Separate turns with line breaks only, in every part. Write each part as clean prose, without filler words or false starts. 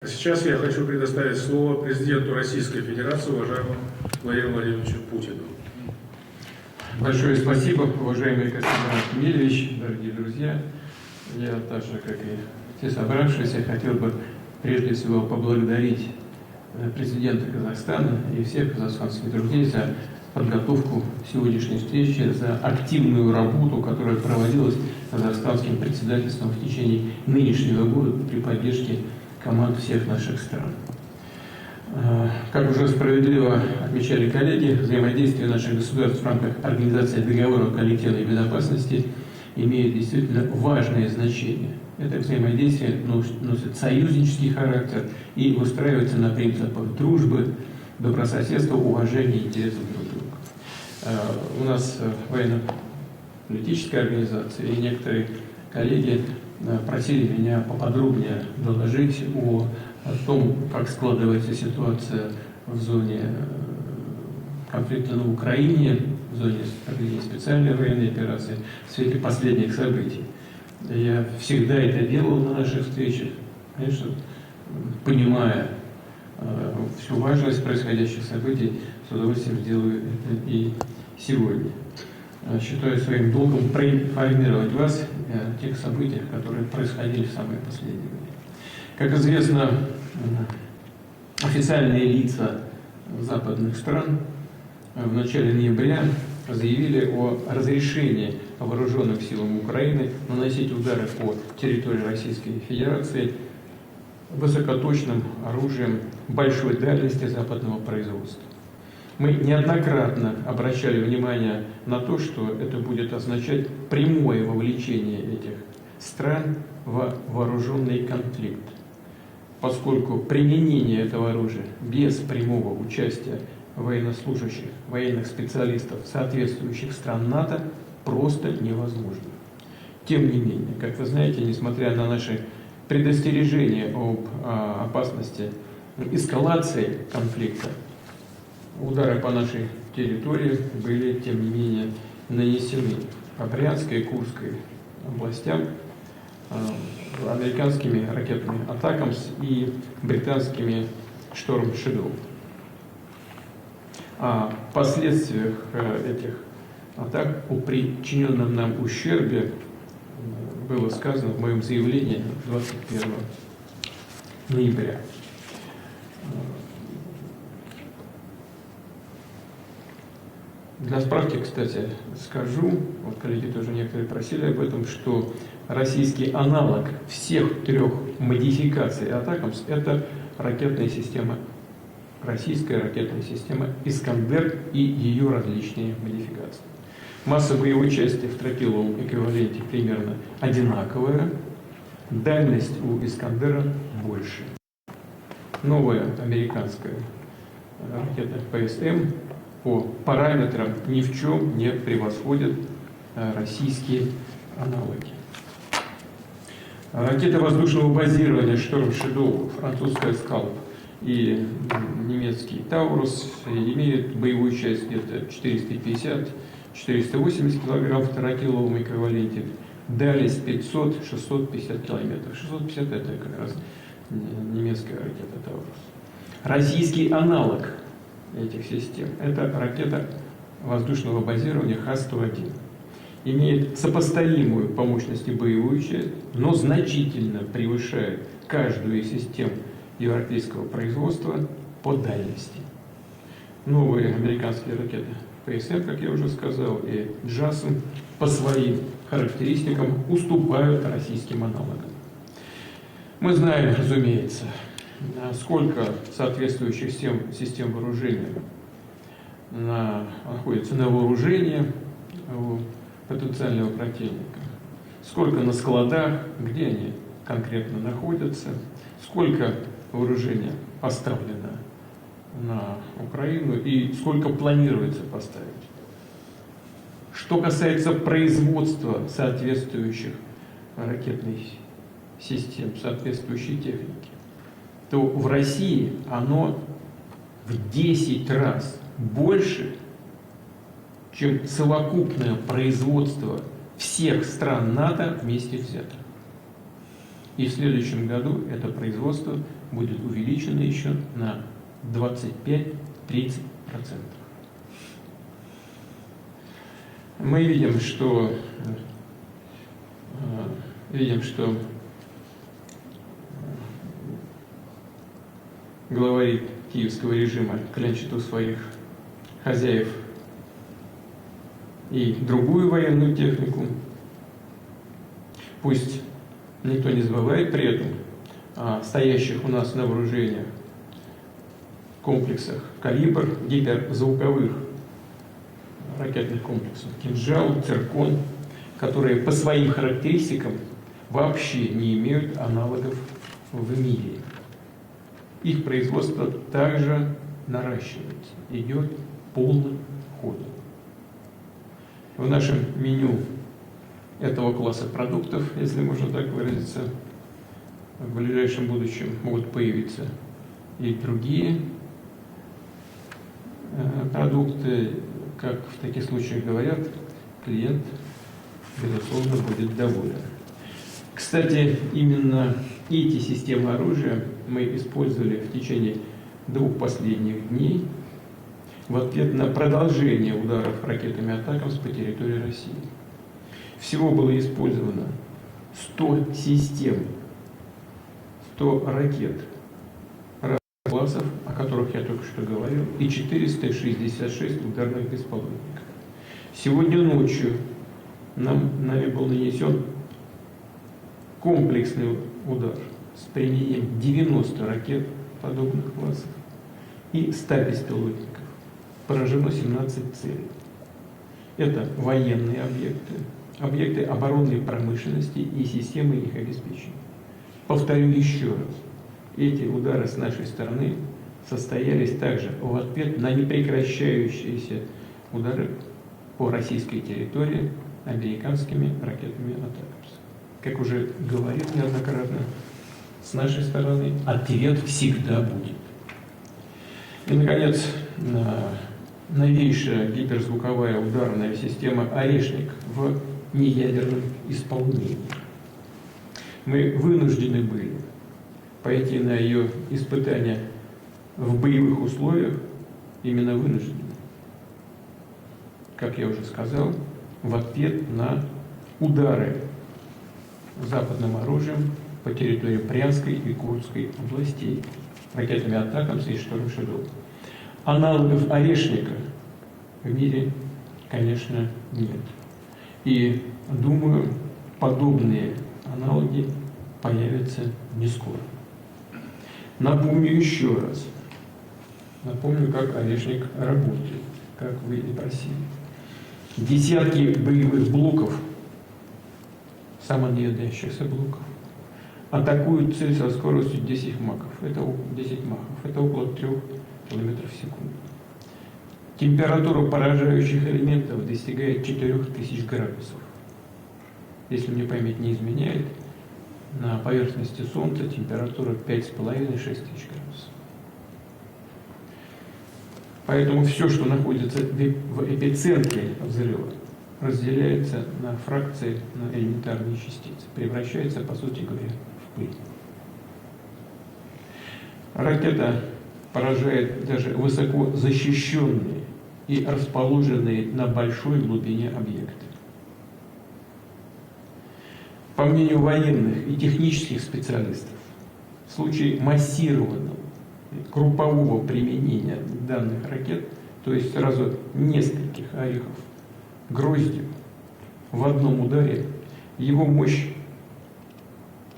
Сейчас я хочу предоставить слово президенту Российской Федерации, уважаемому Владимиру Владимировичу Путину.
Большое спасибо, уважаемый Константин Емельевич, дорогие друзья. Я так же, как и все собравшиеся, хотел бы прежде всего поблагодарить президента Казахстана и всех казахстанских друзей за подготовку сегодняшней встречи, за активную работу, которая проводилась казахстанским председательством в течение нынешнего года при поддержке команд всех наших стран. Как уже справедливо отмечали коллеги, взаимодействие наших государств в рамках Организации договора коллективной безопасности имеет действительно важное значение. Это взаимодействие носит союзнический характер и выстраивается на принципах дружбы, добрососедства, уважения и интересов друг друга. У нас военно-политическая организация и некоторые коллеги просили меня поподробнее доложить о том, как складывается ситуация в зоне конфликта на Украине, в зоне проведения специальной военной операции в свете последних событий. Я всегда это делал на наших встречах, конечно, понимая всю важность происходящих событий, с удовольствием сделаю это и сегодня. Считаю своим долгом проинформировать вас о тех событиях, которые происходили в самое последнее время. Как известно, официальные лица западных стран в начале ноября заявили о разрешении вооруженным силам Украины наносить удары по территории Российской Федерации высокоточным оружием большой дальности западного производства. Мы неоднократно обращали внимание на то, что это будет означать прямое вовлечение этих стран в вооруженный конфликт, поскольку применение этого оружия без прямого участия военнослужащих, военных специалистов соответствующих стран НАТО просто невозможно. Тем не менее, как вы знаете, несмотря на наши предостережения об опасности эскалации конфликта, удары по нашей территории были, тем не менее, нанесены по Брянской и Курской областям американскими ракетами «Атакамс» и британскими «Шторм Шэдоу». О последствиях этих атак, о причиненном нам ущербе было сказано в моем заявлении 21 ноября. Для справки, кстати, скажу, вот коллеги тоже некоторые просили об этом, что российский аналог всех трех модификаций «Атакамс» — это ракетная система, российская ракетная система «Искандер» и ее различные модификации. Масса боевой части в тротиловом эквиваленте примерно одинаковая, дальность у «Искандера» больше. Новая американская ракета ПСМ по параметрам ни в чем не превосходят российские аналоги. Ракеты воздушного базирования «Шторм Шэдоу», французская «Скалп» и немецкий «Таурус» имеют боевую часть где-то 450-480 кг в тротиловом эквиваленте, дальность 500-650 км. 650 — это как раз немецкая ракета «Таурус». Российский аналог этих систем — это ракета воздушного базирования Х-101. Имеет сопоставимую по мощности боевую часть, но значительно превышает каждую из систем европейского производства по дальности. Новые американские ракеты ПСМ, как я уже сказал, и JASM по своим характеристикам уступают российским аналогам. Мы знаем, разумеется, сколько соответствующих систем вооружения находится на вооружении у потенциального противника, сколько на складах, где они конкретно находятся, сколько вооружения поставлено на Украину и сколько планируется поставить. Что касается производства соответствующих ракетных систем, соответствующей техники, то в России оно в 10 раз больше, чем совокупное производство всех стран НАТО вместе взятых. И в следующем году это производство будет увеличено еще на 25-30%. Мы видим, что главари киевского режима клянчат у своих хозяев и другую военную технику. Пусть никто не забывает при этом о стоящих у нас на вооружениях комплексах «Калибр», гиперзвуковых ракетных комплексов «Кинжал», «Циркон», которые по своим характеристикам вообще не имеют аналогов в мире. Их производство также наращивается, идет полным ходом. В нашем меню этого класса продуктов, если можно так выразиться, в ближайшем будущем могут появиться и другие продукты. Как в таких случаях говорят, клиент, безусловно, будет доволен. Кстати, именно эти системы оружия мы использовали в течение 2 последних дней в ответ на продолжение ударов ракетами «Атакамс» по территории России. Всего было использовано 100 систем, 100 ракет разных классов, о которых я только что говорил, и 466 ударных беспилотников. Сегодня ночью нами был нанесен комплексный удар с применением 90 ракет подобных классов и 100 беспилотников. Поражено 17 целей. Это военные объекты, объекты оборонной промышленности и системы их обеспечения. Повторю еще раз, эти удары с нашей стороны состоялись также в ответ на непрекращающиеся удары по российской территории американскими ракетами «Атакамс». Как уже говорил неоднократно, с нашей стороны ответ всегда будет. И, наконец, новейшая гиперзвуковая ударная система «Орешник» в неядерном исполнении. Мы вынуждены были пойти на ее испытания в боевых условиях, именно вынуждены. Как я уже сказал, в ответ на удары западным оружием по территории Брянской и Курской областей, ракетами «Атакамс» и «Шторм Шэдоу». Аналогов «Орешника» в мире, конечно, нет. И, думаю, подобные аналоги появятся не скоро. Напомню еще раз. Напомню, как «Орешник» работает, как вы и просили. Десятки боевых блоков, самонаводящихся блоков, атакуют цель со скоростью 10 махов. Это около 3 км в секунду. Температура поражающих элементов достигает 4000 градусов. Если мне память не изменяет, на поверхности Солнца температура 5,5-6 тысяч градусов. Поэтому все, что находится в эпицентре взрыва, разделяется на фракции, на элементарные частицы, превращается, по сути говоря, в пыль. Ракета поражает даже высоко защищенные и расположенные на большой глубине объекты. По мнению военных и технических специалистов, в случае массированного группового применения данных ракет, то есть сразу нескольких орехов гроздью в одном ударе, его мощь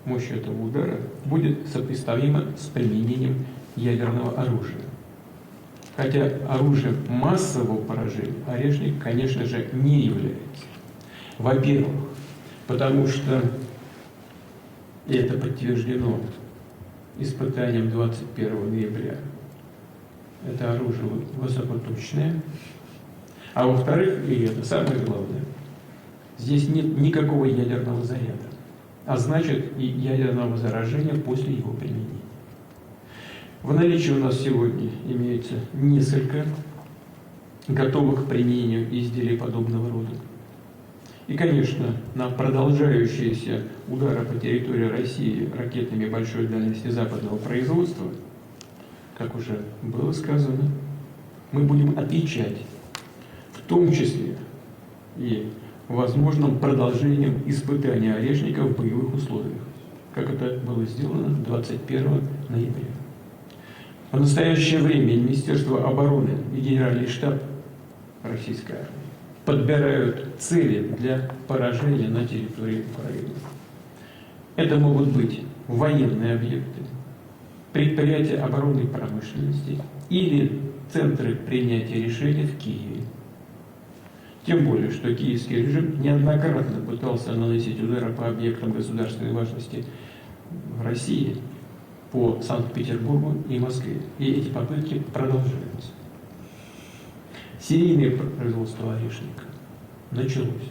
этого удара будет сопоставима с применением ядерного оружия. Хотя оружием массового поражения «Орешник», конечно же, не является. Во-первых, потому что, и это подтверждено испытанием 21 ноября, это оружие высокоточное. А во-вторых, и это самое главное, здесь нет никакого ядерного заряда, а значит и ядерного заражения после его применения. В наличии у нас сегодня имеется несколько готовых к применению изделий подобного рода. И, конечно, на продолжающиеся удары по территории России ракетами большой дальности западного производства, как уже было сказано, мы будем отвечать, в том числе и возможным продолжением испытания Орешника в боевых условиях, как это было сделано 21 ноября. В настоящее время Министерство обороны и Генеральный штаб российской армии подбирают цели для поражения на территории Украины. Это могут быть военные объекты, предприятия оборонной промышленности или центры принятия решений в Киеве. Тем более, что киевский режим неоднократно пытался наносить удары по объектам государственной важности в России, по Санкт-Петербургу и Москве. И эти попытки продолжаются. Серийное производство Орешника началось.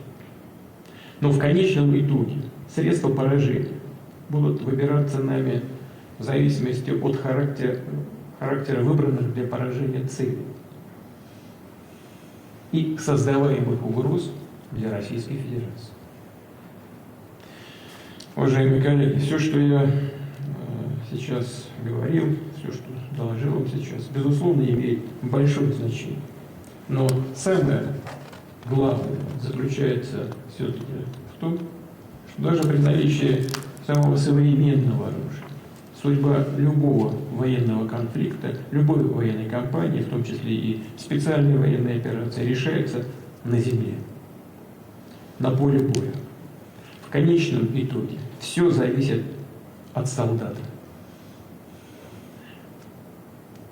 Но в конечном итоге средства поражения будут выбираться нами в зависимости от характера выбранных для поражения целей и создаваемых угроз для Российской Федерации. Уважаемые коллеги, все, что я сейчас говорил, все, что доложил вам сейчас, безусловно, имеет большое значение. Но самое главное заключается все-таки в том, что даже при наличии самого современного оружия судьба любого военного конфликта, любой военной кампании, в том числе и специальной военной операции, решается на земле, на поле боя. В конечном итоге все зависит от солдата.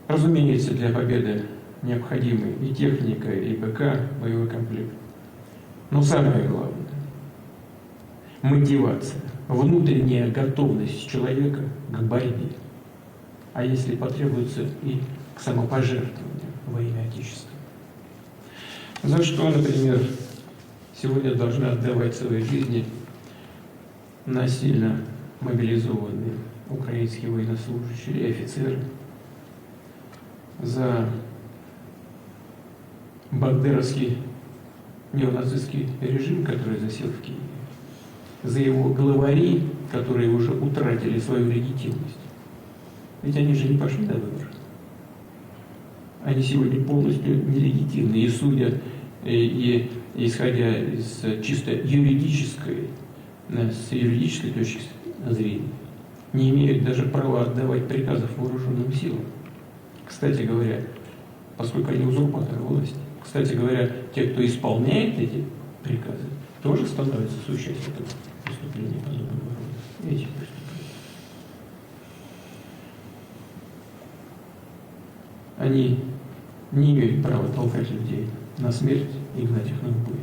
Разумеется, для победы необходимы и техника, и БК, боевой комплект. Но самое главное – мотивация, внутренняя готовность человека к борьбе, а если потребуется, и к самопожертвованию во имя Отечества. За что, например, сегодня должны отдавать свои жизни насильно мобилизованные украинские военнослужащие и офицеры, за бандеровский неонацистский режим, который засел в Киеве, за его главари, которые уже утратили свою легитимность. Ведь они же не пошли на выборы. Они сегодня полностью нелегитимны. И судя, и исходя из чисто юридической, с юридической точки зрения, не имеют даже права отдавать приказов вооруженным силам. Кстати говоря, поскольку они узурпаторы власти, кстати говоря, те, кто исполняет эти приказы, тоже становятся соучастниками преступлений подобного рода. Этих преступлений. Они не имеют права толкать людей на смерть и гнать их на убой.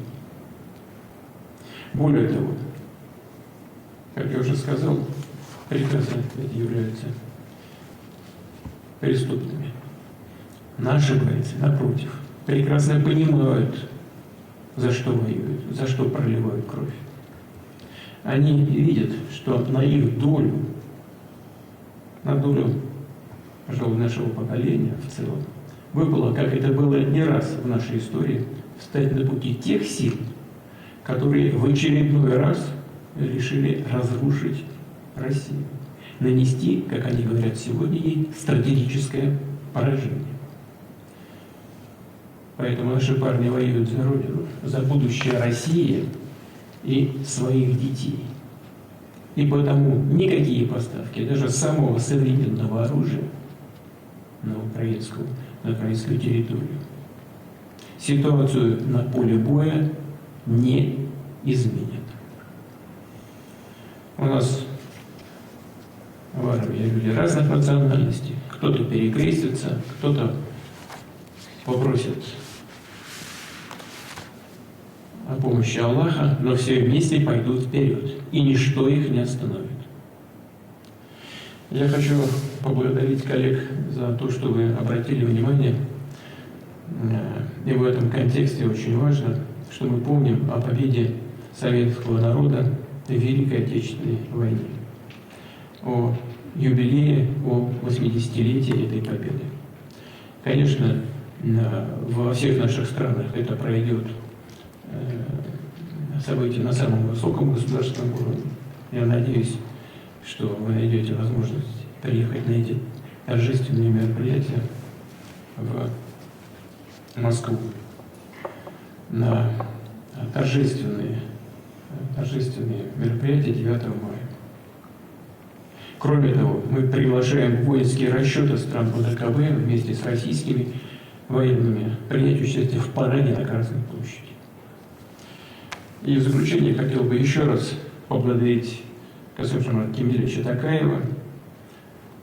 Более того, как я уже сказал, приказы эти являются преступными. Наши бойцы, напротив, прекрасно понимают, за что воюют, за что проливают кровь. Они видят, что на их долю, на долю, пожалуй, нашего поколения в целом, выпало, как это было не раз в нашей истории, встать на пути тех сил, которые в очередной раз решили разрушить Россию, нанести, как они говорят сегодня, ей стратегическое поражение. Поэтому наши парни воюют за Родину, за будущее России и своих детей. И потому никакие поставки, даже самого современного оружия на украинскую территорию, ситуацию на поле боя не изменят. У нас в армии люди разных национальностей. Кто-то перекрестится, кто-то попросит о помощи Аллаха, но все вместе пойдут вперед, и ничто их не остановит. Я хочу поблагодарить коллег за то, что вы обратили внимание, и в этом контексте очень важно, что мы помним о победе советского народа в Великой Отечественной войне, о юбилее, о 80-летии этой победы. Конечно, во всех наших странах это пройдет событие на самом высоком государственном уровне. Я надеюсь, что вы найдете возможность приехать на эти торжественные мероприятия в Москву, на торжественные мероприятия 9 мая. Кроме того, мы приглашаем воинские расчеты стран ОДКБ вместе с российскими военными принять участие в параде на Красной площади. И в заключение хотел бы еще раз поблагодарить Касым-Жомарта Кемелевича Токаева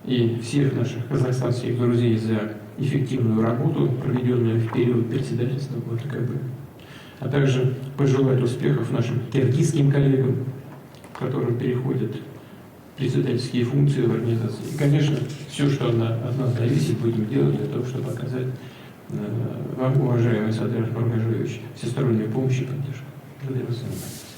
и всех наших казахстанских друзей за эффективную работу, проведенную в период председательства ОДКБ, а также пожелать успехов нашим киргизским коллегам, которым переходят председательские функции в организации. И, конечно, все, что от нас зависит, будем делать для того, чтобы оказать вам, уважаемый Садыр Нургажиевич, всестороннюю помощь и поддержку. Благодарю вас за внимание.